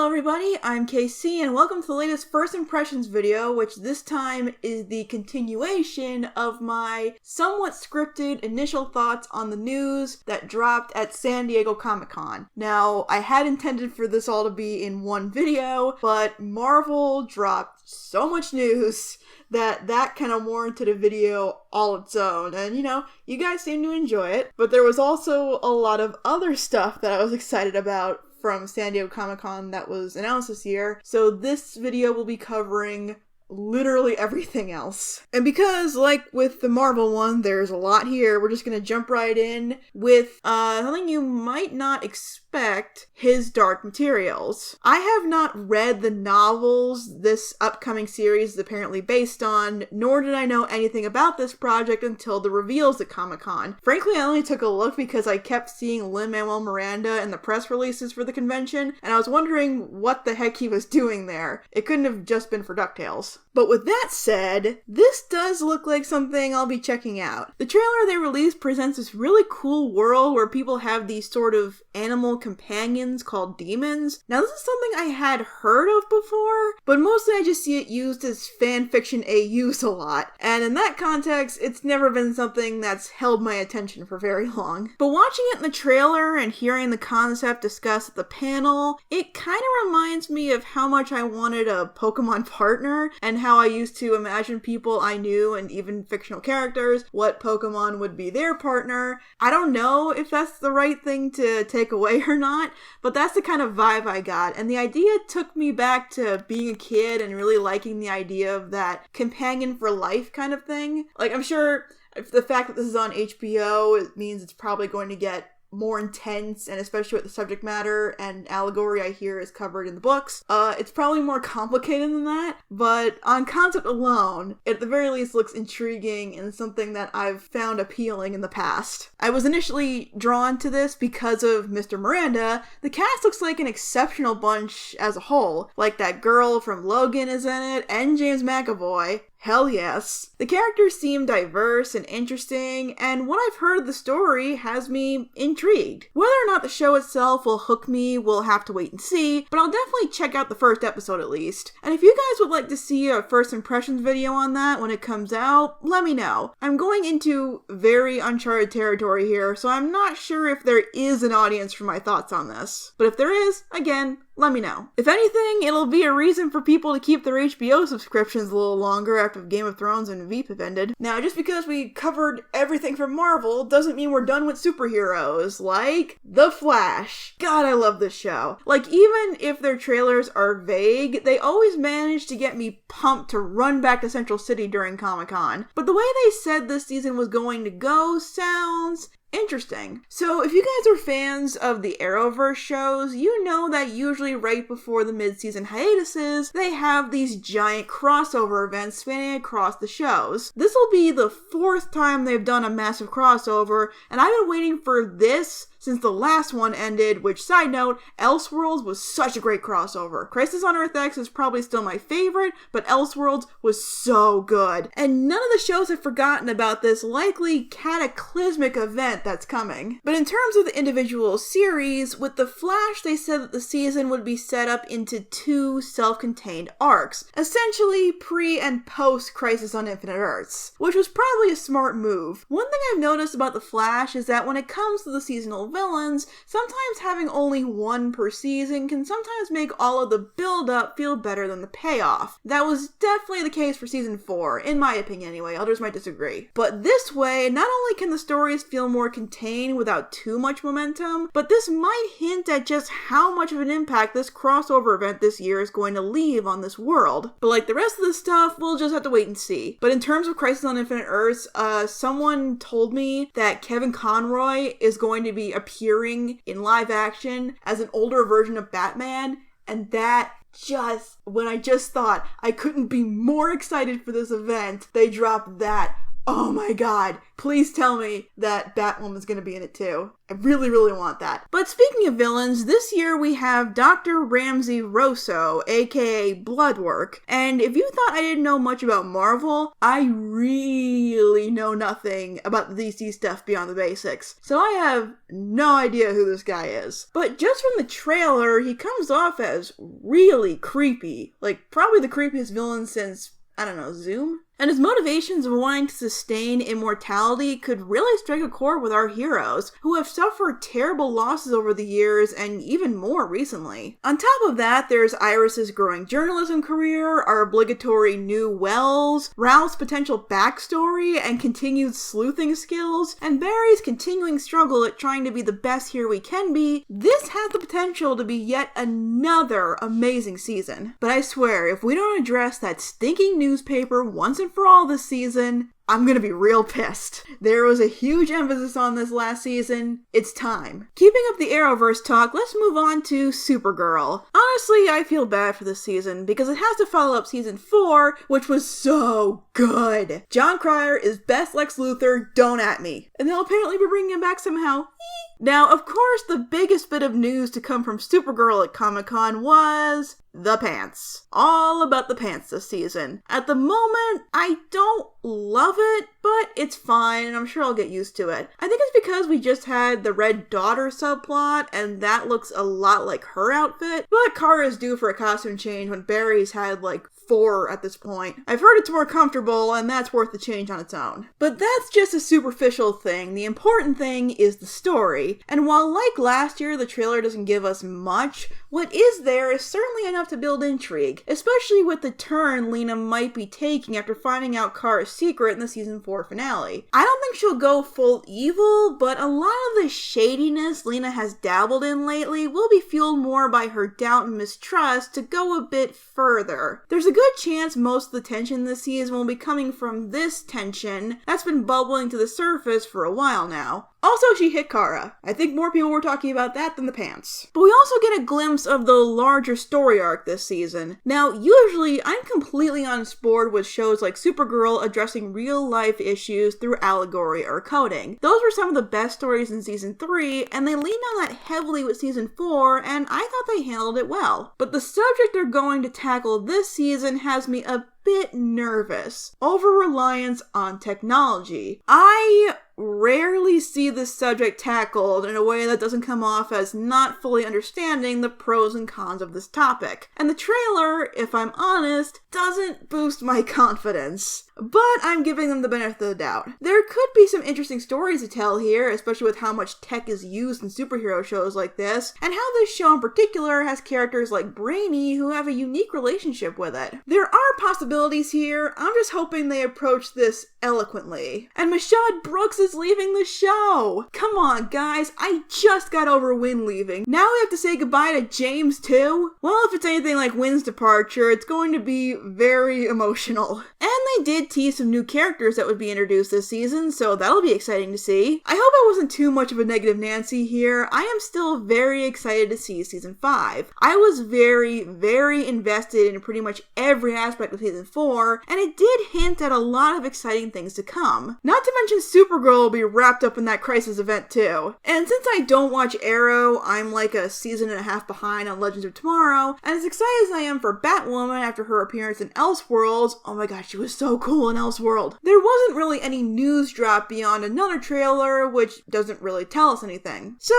everybody, I'm KC and welcome to the latest First Impressions video, which this time is the continuation of my somewhat scripted initial thoughts on the news that dropped at San Diego Comic-Con. Now, I had intended for this all to be in one video, but Marvel dropped so much news that kind of warranted a video all its own. And, you guys seem to enjoy it. But there was also a lot of other stuff that I was excited about from San Diego Comic-Con that was announced this year. So this video will be covering literally everything else. And because, like with the Marvel one, there's a lot here, we're just gonna jump right in with something you might not expect, His Dark Materials. I have not read the novels this upcoming series is apparently based on, nor did I know anything about this project until the reveals at Comic-Con. Frankly, I only took a look because I kept seeing Lin-Manuel Miranda in the press releases for the convention, and I was wondering what the heck he was doing there. It couldn't have just been for Ducktales. But with that said, this does look like something I'll be checking out. The trailer they released presents this really cool world where people have these sort of animal companions called demons. Now this is something I had heard of before, but mostly I just see it used as fanfiction AUs a lot. And in that context, it's never been something that's held my attention for very long. But watching it in the trailer and hearing the concept discussed at the panel, it kind of reminds me of how much I wanted a Pokemon partner, and how I used to imagine people I knew and even fictional characters, what Pokemon would be their partner. I don't know if that's the right thing to take away or not, but that's the kind of vibe I got. And the idea took me back to being a kid and really liking the idea of that companion for life kind of thing. Like, I'm sure if the fact that this is on HBO, it means it's probably going to get more intense, and especially with the subject matter and allegory I hear is covered in the books. It's probably more complicated than that, but on concept alone, it at the very least looks intriguing and something that I've found appealing in the past. I was initially drawn to this because of Mr. Miranda. The cast looks like an exceptional bunch as a whole. Like, that girl from Logan is in it, and James McAvoy. Hell yes. The characters seem diverse and interesting, and what I've heard of the story has me intrigued. Whether or not the show itself will hook me, we'll have to wait and see, but I'll definitely check out the first episode at least. And if you guys would like to see a first impressions video on that when it comes out, let me know. I'm going into very uncharted territory here, so I'm not sure if there is an audience for my thoughts on this. But if there is, again, let me know. If anything, it'll be a reason for people to keep their HBO subscriptions a little longer after Game of Thrones and Veep have ended. Now, just because we covered everything from Marvel doesn't mean we're done with superheroes, like The Flash. God, I love this show. Like, even if their trailers are vague, they always manage to get me pumped to run back to Central City during Comic-Con. But the way they said this season was going to go sounds interesting. So if you guys are fans of the Arrowverse shows, you know that usually right before the mid-season hiatuses, they have these giant crossover events spanning across the shows. This will be the fourth time they've done a massive crossover, and I've been waiting for this since the last one ended, which, side note, Elseworlds was such a great crossover. Crisis on Earth X is probably still my favorite, but Elseworlds was so good. And none of the shows have forgotten about this likely cataclysmic event that's coming. But in terms of the individual series, with The Flash, they said that the season would be set up into two self-contained arcs, essentially pre- and post-Crisis on Infinite Earths, which was probably a smart move. One thing I've noticed about The Flash is that when it comes to the seasonal villains, sometimes having only one per season can sometimes make all of the build-up feel better than the payoff. That was definitely the case for season 4, in my opinion anyway, others might disagree. But this way, not only can the stories feel more contained without too much momentum, but this might hint at just how much of an impact this crossover event this year is going to leave on this world. But like the rest of the stuff, we'll just have to wait and see. But in terms of Crisis on Infinite Earths, someone told me that Kevin Conroy is going to be appearing in live action as an older version of Batman, and that when I just thought I couldn't be more excited for this event, they dropped that Oh my god, please tell me that Batwoman's gonna be in it too. I really, really want that. But speaking of villains, this year we have Dr. Ramsey Rosso, aka Bloodwork. And if you thought I didn't know much about Marvel, I really know nothing about the DC stuff beyond the basics. So I have no idea who this guy is. But just from the trailer, he comes off as really creepy. Like, probably the creepiest villain since, I don't know, Zoom? And his motivations of wanting to sustain immortality could really strike a chord with our heroes, who have suffered terrible losses over the years and even more recently. On top of that, there's Iris's growing journalism career, our obligatory new Wells, Ralph's potential backstory and continued sleuthing skills, and Barry's continuing struggle at trying to be the best hero we can be. This has the potential to be yet another amazing season. But I swear, if we don't address that stinking newspaper once and for all this season, I'm gonna be real pissed. There was a huge emphasis on this last season. It's time. Keeping up the Arrowverse talk, let's move on to Supergirl. Honestly, I feel bad for this season because it has to follow up season 4, which was so good. Jon Cryer is best Lex Luthor, don't at me. And they'll apparently be bringing him back somehow. Now, of course, the biggest bit of news to come from Supergirl at Comic-Con was the pants. All about the pants this season. At the moment, I don't love it, but it's fine, and I'm sure I'll get used to it. I think it's because we just had the Red Daughter subplot, and that looks a lot like her outfit, but Kara's due for a costume change when Barry's had like 4 at this point. I've heard it's more comfortable, and that's worth the change on its own. But that's just a superficial thing. The important thing is the story, and while like last year, the trailer doesn't give us much, what is there is certainly enough to build intrigue, especially with the turn Lena might be taking after finding out Kara's secret in the season 4 finale. I don't think she'll go full evil, but a lot of the shadiness Lena has dabbled in lately will be fueled more by her doubt and mistrust to go a bit further. There's a good chance most of the tension this season will be coming from this tension that's been bubbling to the surface for a while now. Also, she hit Kara. I think more people were talking about that than the pants. But we also get a glimpse of the larger story arc this season. Now, usually, I'm completely on board with shows like Supergirl addressing real-life issues through allegory or coding. Those were some of the best stories in season 3, and they leaned on that heavily with season 4, and I thought they handled it well. But the subject they're going to tackle this season has me a bit nervous. Over-reliance on technology. I rarely see this subject tackled in a way that doesn't come off as not fully understanding the pros and cons of this topic. And the trailer, if I'm honest, doesn't boost my confidence. But I'm giving them the benefit of the doubt. There could be some interesting stories to tell here, especially with how much tech is used in superhero shows like this, and how this show in particular has characters like Brainy who have a unique relationship with it. There are possibilities here, I'm just hoping they approach this eloquently. And Mashad Brooks is leaving the show! Come on, guys, I just got over Wynn leaving. Now we have to say goodbye to James too? Well, if it's anything like Wynn's departure, it's going to be very emotional. And they did tease some new characters that would be introduced this season, so that'll be exciting to see. I hope I wasn't too much of a negative Nancy here. I am still very excited to see season 5. I was very, very invested in pretty much every aspect of season 4, and it did hint at a lot of exciting things to come. Not to mention Supergirl will be wrapped up in that Crisis event too. And since I don't watch Arrow, I'm like a season and a half behind on Legends of Tomorrow, and as excited as I am for Batwoman after her appearance in Elseworlds, oh my god, she was so cool in Elseworld. There wasn't really any news drop beyond another trailer, which doesn't really tell us anything. So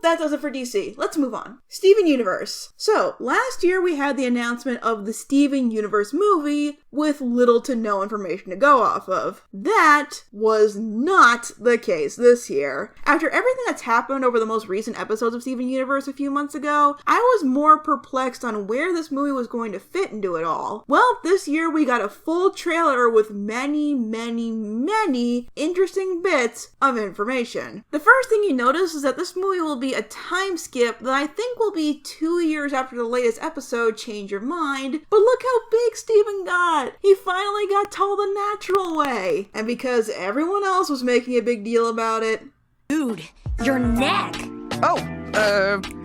that does it for DC. Let's move on. Steven Universe. So last year we had the announcement of the Steven Universe movie with little to no information to go off of. That was not the case this year. After everything that's happened over the most recent episodes of Steven Universe a few months ago, I was more perplexed on where this movie was going to fit into it all. Well, this year we got a full trailer with many, many, many interesting bits of information. The first thing you notice is that this movie will be a time skip that I think will be 2 years after the latest episode, Change Your Mind. But look how big Steven got! He finally got told the natural way! And because everyone else was making a big deal about it... Dude, your neck! Oh,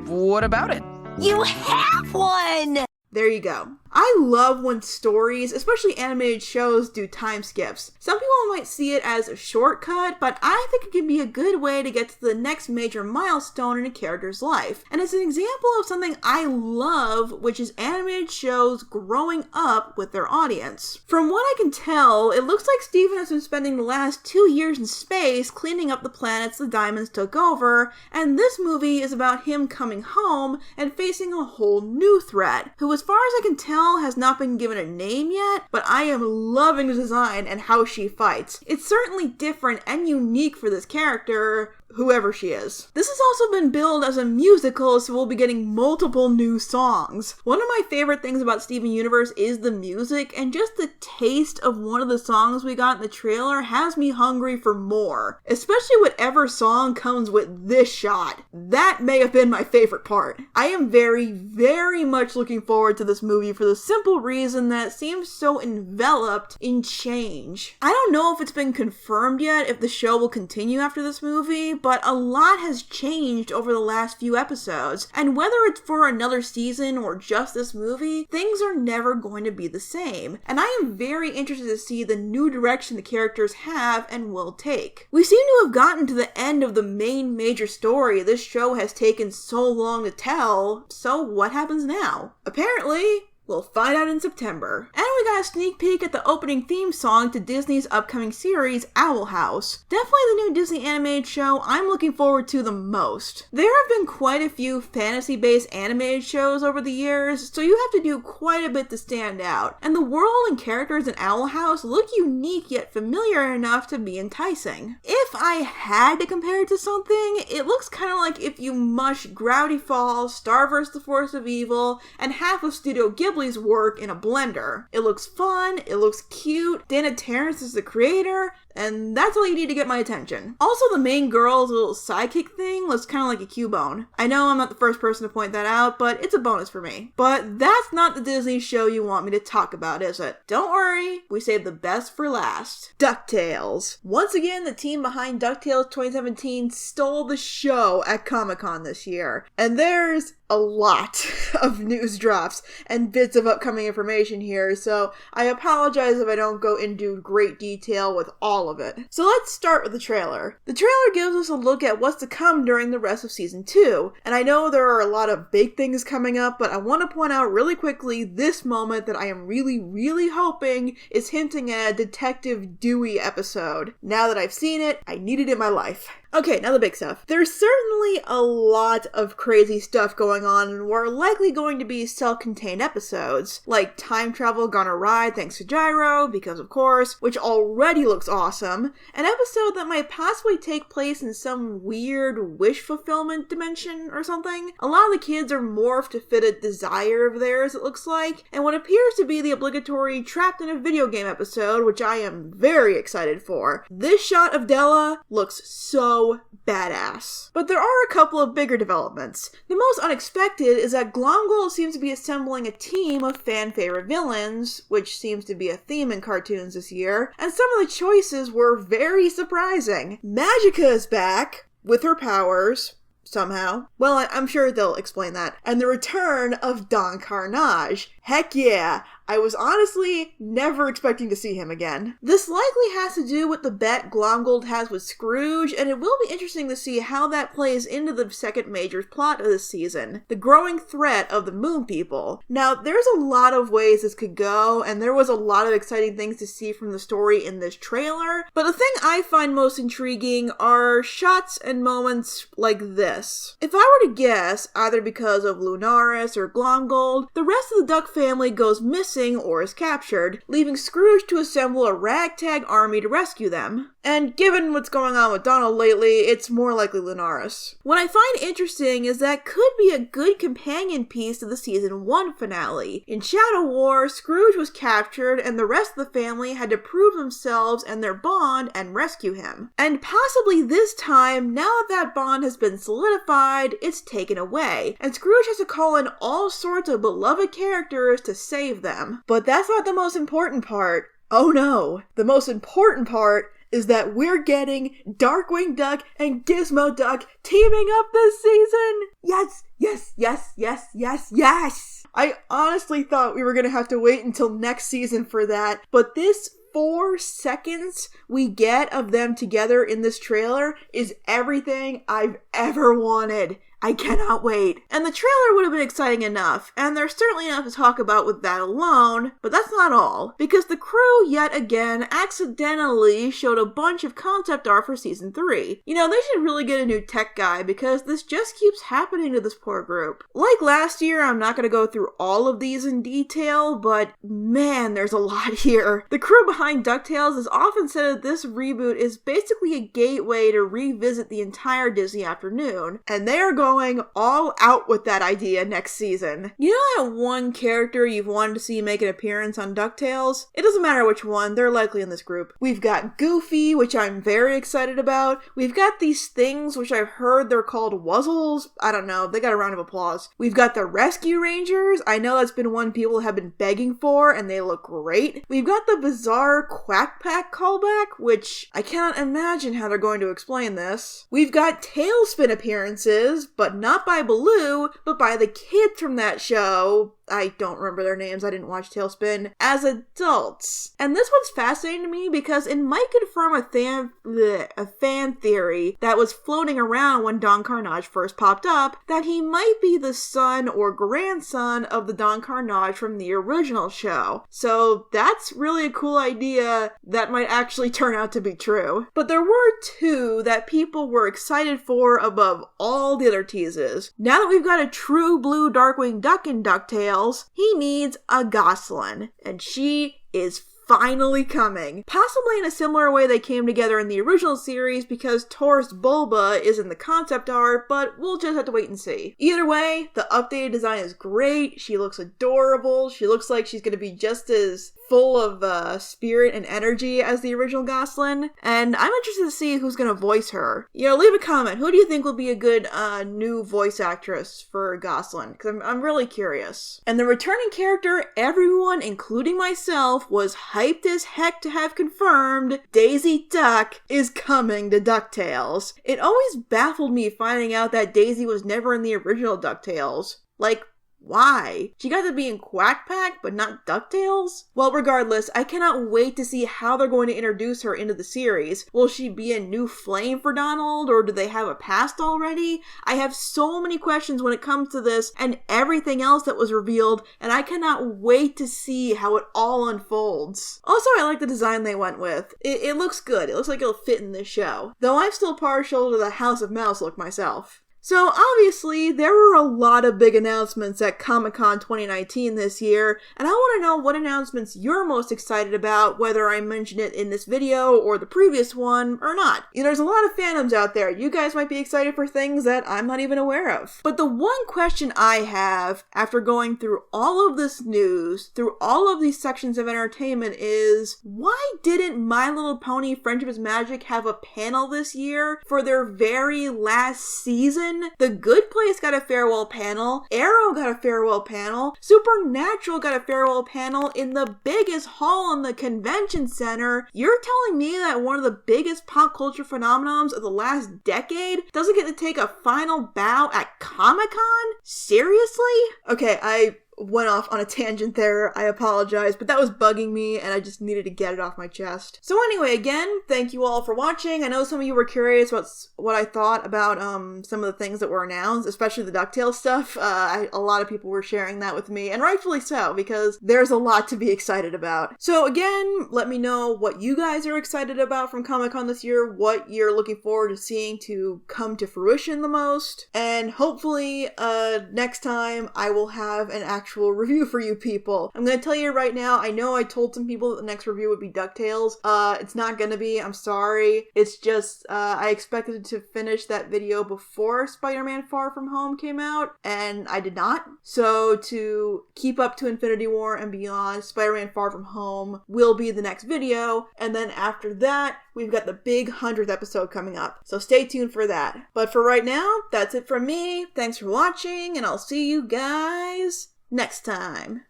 what about it? You have one! There you go. I love when stories, especially animated shows, do time skips. Some people might see it as a shortcut, but I think it can be a good way to get to the next major milestone in a character's life. And it's an example of something I love, which is animated shows growing up with their audience. From what I can tell, it looks like Steven has been spending the last 2 years in space cleaning up the planets the Diamonds took over, and this movie is about him coming home and facing a whole new threat, who as far as I can tell has not been given a name yet, but I am loving the design and how she fights. It's certainly different and unique for this character, whoever she is. This has also been billed as a musical, so we'll be getting multiple new songs. One of my favorite things about Steven Universe is the music, and just the taste of one of the songs we got in the trailer has me hungry for more. Especially whatever song comes with this shot. That may have been my favorite part. I am very, very much looking forward to this movie for the simple reason that it seems so enveloped in change. I don't know if it's been confirmed yet if the show will continue after this movie, but a lot has changed over the last few episodes, and whether it's for another season or just this movie, things are never going to be the same, and I am very interested to see the new direction the characters have and will take. We seem to have gotten to the end of the main major story this show has taken so long to tell, so what happens now? Apparently, we'll find out in September. And we got a sneak peek at the opening theme song to Disney's upcoming series, Owl House. Definitely the new Disney animated show I'm looking forward to the most. There have been quite a few fantasy-based animated shows over the years, so you have to do quite a bit to stand out. And the world and characters in Owl House look unique yet familiar enough to be enticing. If I had to compare it to something, it looks kind of like if you mush Gravity Falls, Star vs. the Force of Evil, and half of Studio Ghibli's work in a blender. It looks fun, it looks cute, Dana Terrace is the creator, and that's all you need to get my attention. Also, the main girl's little sidekick thing looks kind of like a Cubone. I know I'm not the first person to point that out, but it's a bonus for me. But that's not the Disney show you want me to talk about, is it? Don't worry, we saved the best for last. Ducktales. Once again, the team behind Ducktales 2017 stole the show at Comic-Con this year. And there's a lot of news drops and bits of upcoming information here, so I apologize if I don't go into great detail with all of it. So let's start with the trailer. The trailer gives us a look at what's to come during the rest of Season 2, and I know there are a lot of big things coming up, but I want to point out really quickly this moment that I am really, really hoping is hinting at a Detective Dewey episode. Now that I've seen it, I need it in my life. Okay, now the big stuff. There's certainly a lot of crazy stuff going on, and we're likely going to be self-contained episodes, like Time Travel Gone Awry thanks to Gyro, because of course, which already looks awesome, an episode that might possibly take place in some weird wish fulfillment dimension or something. A lot of the kids are morphed to fit a desire of theirs, it looks like, and what appears to be the obligatory trapped in a video game episode, which I am very excited for. This shot of Della looks so badass. But there are a couple of bigger developments. The most unexpected is that Glomgold seems to be assembling a team of fan-favorite villains, which seems to be a theme in cartoons this year, and some of the choices were very surprising. Magica is back, with her powers, somehow. Well, I'm sure they'll explain that. And the return of Don Carnage. Heck yeah! I was honestly never expecting to see him again. This likely has to do with the bet Glomgold has with Scrooge, and it will be interesting to see how that plays into the second major plot of this season, the growing threat of the Moon People. Now, there's a lot of ways this could go, and there was a lot of exciting things to see from the story in this trailer, but the thing I find most intriguing are shots and moments like this. If I were to guess, either because of Lunaris or Glomgold, the rest of the Duck family goes missing or is captured, leaving Scrooge to assemble a ragtag army to rescue them. And given what's going on with Donald lately, it's more likely Lunaris. What I find interesting is that could be a good companion piece to the Season 1 finale. In Shadow War, Scrooge was captured and the rest of the family had to prove themselves and their bond and rescue him. And possibly this time, now that bond has been solidified, it's taken away, and Scrooge has to call in all sorts of beloved characters to save them. But that's not the most important part. Oh no. The most important part is that we're getting Darkwing Duck and Gizmo Duck teaming up this season! Yes, yes, yes, yes, yes, yes! I honestly thought we were gonna have to wait until next season for that, but this 4 seconds we get of them together in this trailer is everything I've ever wanted. I cannot wait. And the trailer would have been exciting enough, and there's certainly enough to talk about with that alone, but that's not all, because the crew yet again accidentally showed a bunch of concept art for season 3. You know, they should really get a new tech guy, because this just keeps happening to this poor group. Like last year, I'm not gonna go through all of these in detail, but man, there's a lot here. The crew behind Ducktales has often said that this reboot is basically a gateway to revisit the entire Disney afternoon, and they are going all out with that idea next season. You know that one character you've wanted to see make an appearance on Ducktales? It doesn't matter which one, they're likely in this group. We've got Goofy, which I'm very excited about. We've got these things, which I've heard they're called Wuzzles. I don't know, they got a round of applause. We've got the Rescue Rangers. I know that's been one people have been begging for, and they look great. We've got the bizarre Quack Pack callback, which I cannot imagine how they're going to explain this. We've got Tailspin appearances, but not by Baloo, but by the kids from that show. I don't remember their names, I didn't watch Tailspin, as adults. And this one's fascinating to me because it might confirm a fan theory that was floating around when Don Carnage first popped up, that he might be the son or grandson of the Don Carnage from the original show. So that's really a cool idea that might actually turn out to be true. But there were 2 that people were excited for above all the other teases. Now that we've got a true blue Darkwing Duck in Ducktales, he needs a Goslin, and she is finally coming. Possibly in a similar way they came together in the original series, because Taurus Bulba is in the concept art, but we'll just have to wait and see. Either way, the updated design is great. She looks adorable. She looks like she's gonna be just as full of spirit and energy as the original Goslin, and I'm interested to see who's gonna voice her. You know, leave a comment. Who do you think will be a good new voice actress for Goslin? Because I'm really curious. And the returning character everyone, including myself, was hyped as heck to have confirmed, Daisy Duck is coming to Ducktales. It always baffled me finding out that Daisy was never in the original Ducktales. Like, why? She got to be in Quack Pack, but not Ducktales? Well, regardless, I cannot wait to see how they're going to introduce her into the series. Will she be a new flame for Donald, or do they have a past already? I have so many questions when it comes to this and everything else that was revealed, and I cannot wait to see how it all unfolds. Also, I like the design they went with. It looks good. It looks like it'll fit in this show. Though I'm still partial to the House of Mouse look myself. So obviously, there were a lot of big announcements at Comic-Con 2019 this year, and I want to know what announcements you're most excited about, whether I mention it in this video or the previous one or not. You know, there's a lot of fandoms out there. You guys might be excited for things that I'm not even aware of. But the one question I have after going through all of this news, through all of these sections of entertainment is, why didn't My Little Pony Friendship is Magic have a panel this year for their very last season? The Good Place got a farewell panel, Arrow got a farewell panel, Supernatural got a farewell panel in the biggest hall in the convention center. You're telling me that one of the biggest pop culture phenomenons of the last decade doesn't get to take a final bow at Comic-Con? Seriously? Okay, I went off on a tangent there, I apologize, but that was bugging me and I just needed to get it off my chest. So anyway, again, thank you all for watching. I know some of you were curious about what I thought about some of the things that were announced, especially the DuckTales stuff. A lot of people were sharing that with me, and rightfully so, because there's a lot to be excited about. So again, let me know what you guys are excited about from Comic-Con this year, what you're looking forward to seeing to come to fruition the most, and hopefully next time I will have an actual review for you people. I'm gonna tell you right now, I know I told some people that the next review would be DuckTales. It's not gonna be, I'm sorry. It's just, I expected to finish that video before Spider-Man Far From Home came out, and I did not. So to keep up to Infinity War and beyond, Spider-Man Far From Home will be the next video, and then after that, we've got the big 100th episode coming up. So stay tuned for that. But for right now, that's it from me. Thanks for watching, and I'll see you guys next time.